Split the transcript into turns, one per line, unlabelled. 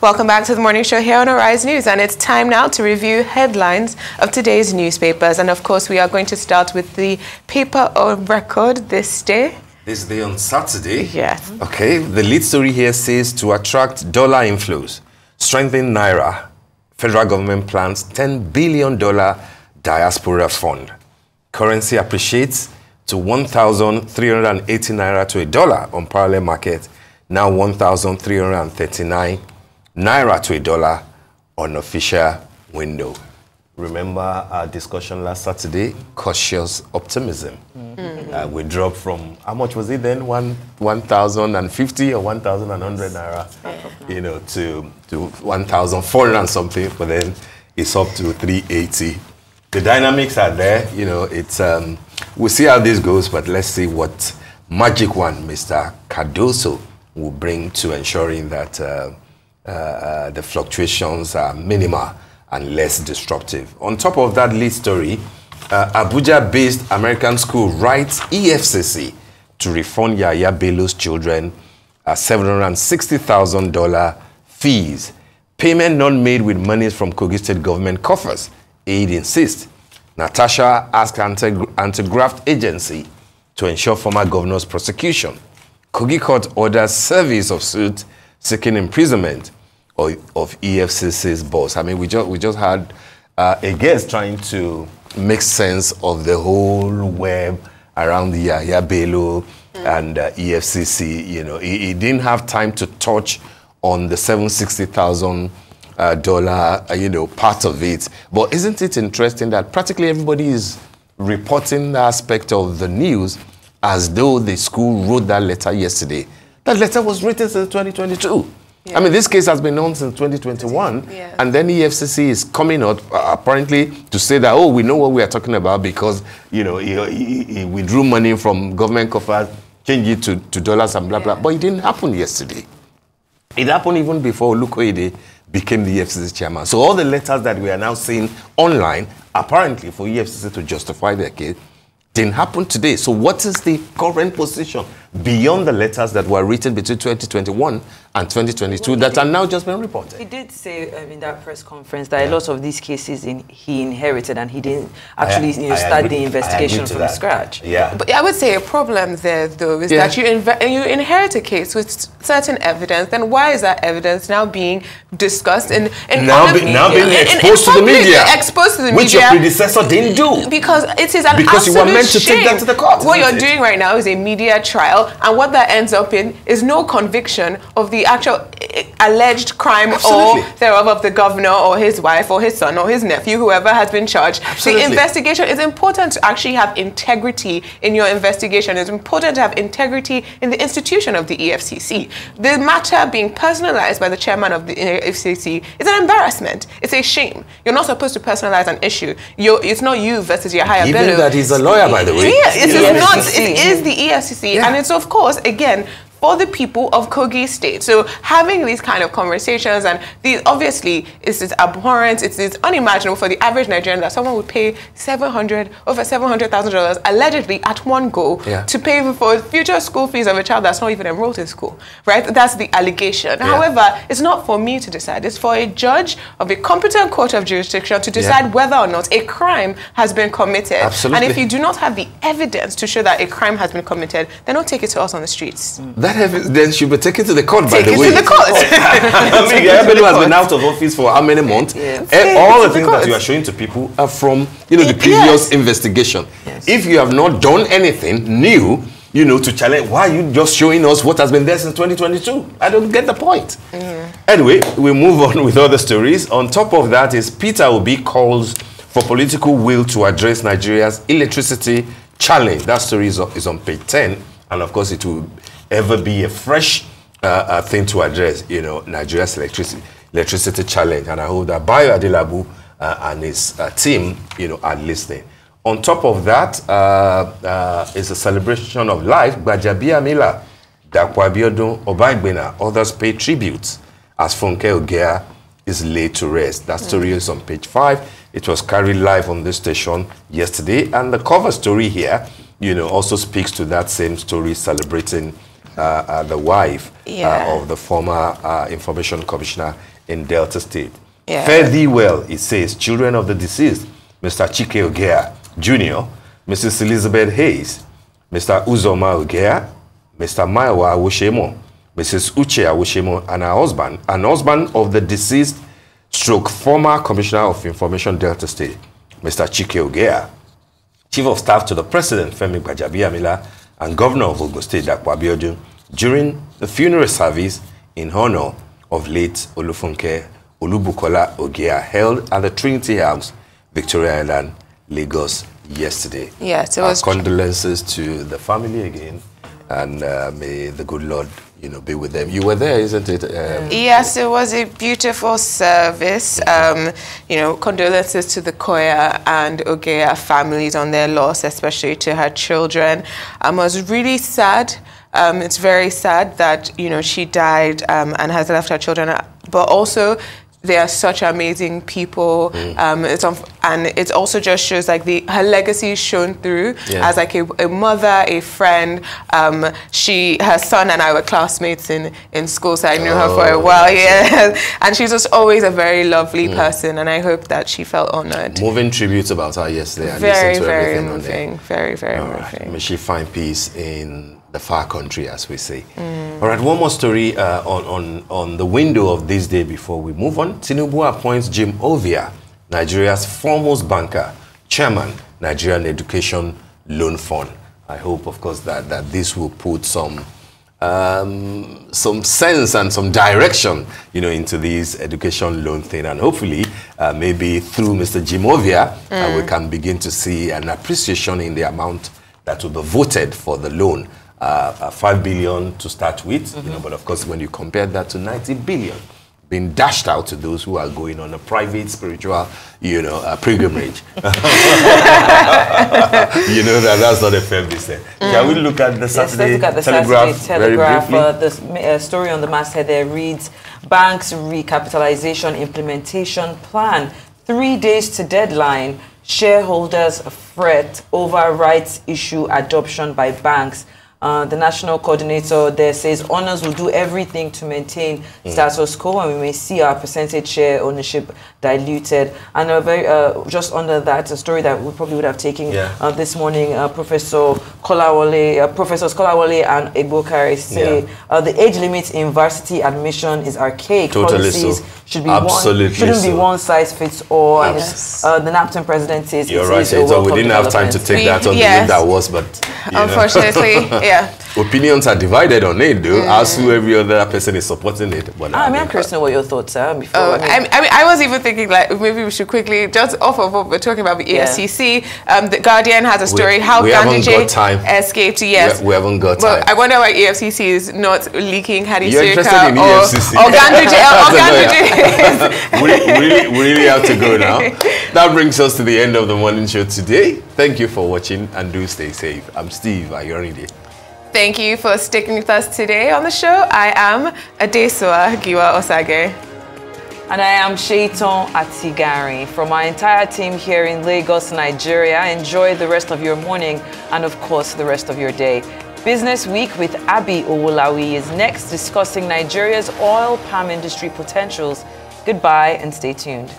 Welcome back to the morning show here on Arise News, and it's time now to review headlines of today's newspapers. And of course, we are going to start with the paper of record this day.
This day on Saturday?
Yes.
Okay, the lead story here says to attract dollar inflows, strengthen Naira, federal government plans $10 billion Diaspora fund. Currency appreciates to 1,380 Naira to a dollar on parallel market, now 1,339 Naira to a dollar on official window. Remember our discussion last Saturday? Cautious optimism. We dropped from, how much was it then? 1,050 or 1,100 Naira, you know, to 1,400 and something, but then it's up to 380. The dynamics are there, you know, it's, we'll see how this goes, but let's see what magic one Mr. Cardoso will bring to ensuring that the fluctuations are minimal and less disruptive. On top of that lead story, Abuja-based American school writes EFCC to refund Yaya Bello's children $760,000 fees. Payment not made with monies from Kogi State government coffers. Aid insists. Natasha asked anti-graft agency to ensure former governor's prosecution. Kogi court orders service of suit seeking imprisonment of EFCC's boss. I mean, we just had a guest trying to make sense of the whole web around the Yaya Bello and EFCC. You know, he didn't have time to touch on the $760,000 you know, part of it. But isn't it interesting that practically everybody is reporting the aspect of the news as though the school wrote that letter yesterday? That letter was written since 2022. Yeah. I mean, this case has been on since 2021, and then EFCC is coming out apparently to say that, oh, we know what we are talking about because, you know, he withdrew money from government coffers, changed it to dollars and blah, blah. But it didn't happen yesterday. It happened even before Olukoide became the EFCC chairman. So all the letters that we are now seeing online, apparently for EFCC to justify their case, didn't happen today. So what is the current position beyond the letters that were written between 2021 and 2022 that are now just being reported?
He did say in that press conference that a lot of these cases he inherited and he didn't actually start the investigation from scratch.
Yeah.
But I would say a problem there, though, is that you inherit a case with certain evidence. Then why is that evidence now being discussed in
now being exposed to the media?
Exposed to the
which
media.
Your predecessor didn't do.
Because it is an
because you were meant to
shame.
take that to the court.
What you're doing right now is a media trial, and what that ends up in is no conviction of the actual alleged crime or thereof of the governor or his wife or his son or his nephew, whoever has been charged. The investigation is important to actually have integrity in your investigation. It's important to have integrity in the institution of the EFCC. The matter being personalized by the chairman of the EFCC is an embarrassment. It's a shame. You're not supposed to personalize an issue. It's not you versus your higher bello.
Even that he's a lawyer, by the way.
Yeah, it is not. It is the EFCC, and it's of course again for the people of Kogi State. So having these kind of conversations, and these obviously is abhorrent. It's unimaginable for the average Nigerian that someone would pay over $700,000 allegedly at one go to pay for future school fees of a child that's not even enrolled in school. Right? That's the allegation. However, it's not for me to decide. It's for a judge of a competent court of jurisdiction to decide whether or not a crime has been committed.
Absolutely.
And if you do not have the evidence to show that a crime has been committed, then don't take it to us on the streets.
That then should be taken to the court, by the way.
Take it to the court.
I mean, everybody has been out of office for how many months? All the things that you are showing to people are from, you know, the previous investigation. If you have not done anything new, you know, to challenge, why are you just showing us what has been there since 2022? I don't get the point. Anyway, we move on with other stories. On top of that is Peter Obi calls for political will to address Nigeria's electricity challenge. That story is on page 10. And of course, it will ever be a fresh thing to address, you know, Nigeria's electricity challenge. And I hope that Bayo Adelabu and his team, you know, are listening. On top of that is a celebration of life. Gbajabia Mila, Dakwa Abiodun, Obagbena, others pay tributes as Funke Ogea is laid to rest. That story is on page 5. It was carried live on this station yesterday. And the cover story here, you know, also speaks to that same story, celebrating the wife of the former Information Commissioner in Delta State.
Yeah.
Fare thee well, it says, children of the deceased, Mr. Chike Ogea Jr., Mrs. Elizabeth Hayes, Mr. Uzoma Ogea, Mr. Maiwa Awoshemo, Mrs. Uche Awoshemo, and her husband of the deceased stroke former Commissioner of Information Delta State, Mr. Chike Ogea, Chief of Staff to the President, Femi Gbajabiamila, and Governor of Ogun State, Dapo Abiodun, during the funeral service in honor of late Olufunke Olubukola Ogea held at the Trinity House, Victoria Island, Lagos, yesterday.
Yes, it
Our
was
condolences to the family again, and may the good Lord, be with them. You were there, isn't it?
Yes, it was a beautiful service. Condolences to the Koya and Ogea families on their loss, especially to her children. I was really sad. It's very sad that, she died and has left her children, but also they are such amazing people. And it also just shows like her legacy is shown through as like a mother, a friend. Her son and I were classmates in school, so I knew her for a while. Yeah, and she's just always a very lovely person, and I hope that she felt honored.
Moving tributes about her yesterday. And
Very, very moving. Very, very moving.
May she find peace in the far country, as we say. All right, one more story on the window of this day before we move on. Tinubu appoints Jim Ovia, Nigeria's foremost banker, chairman, Nigerian Education Loan Fund. I hope, of course, that this will put some sense and some direction, into this education loan thing. And hopefully, maybe through Mr. Jim Ovia, we can begin to see an appreciation in the amount that will be voted for the loan. 5 billion to start with, but of course, when you compare that to 90 billion being dashed out to those who are going on a private spiritual, pilgrimage, that's not a fair business. Can we look at the Saturday Telegraph? Very briefly?
The story on the masthead there reads, Banks Recapitalization Implementation Plan, 3 days to deadline. Shareholders fret over rights issue adoption by banks. The national coordinator there says owners will do everything to maintain status quo, and we may see our percentage share ownership diluted. And just under that, a story that we probably would have taken this morning, Professors Kolawole and Egbokare say the age limit in varsity admission is archaic.
Totally
Policies
so.
shouldn't be one size fits all.
Yes.
And the NAPTON president says
you're right. So we didn't have time to take that on the way that was, but
unfortunately,
opinions are divided on it, though. As to every other person is supporting it. But
I'm curious to know what your thoughts are before.
I was even thinking like maybe we should quickly just off of what we're talking about the EFCC. The Guardian has a story how Ganduje escaped. Yes,
we haven't got time.
I wonder why EFCC is not leaking Hadi
You're interested in EFCC?
Or Ganduje.
We really have to go now. That brings us to the end of the morning show today. Thank you for watching and do stay safe. I'm Steve Ayorinde.
Thank you for sticking with us today on the show. I am Adesoa Giwa Osage.
And I am Shaiton Atigari. From our entire team here in Lagos, Nigeria, enjoy the rest of your morning and, of course, the rest of your day. Business Week with Abi Owolawi is next, discussing Nigeria's oil palm industry potentials. Goodbye and stay tuned.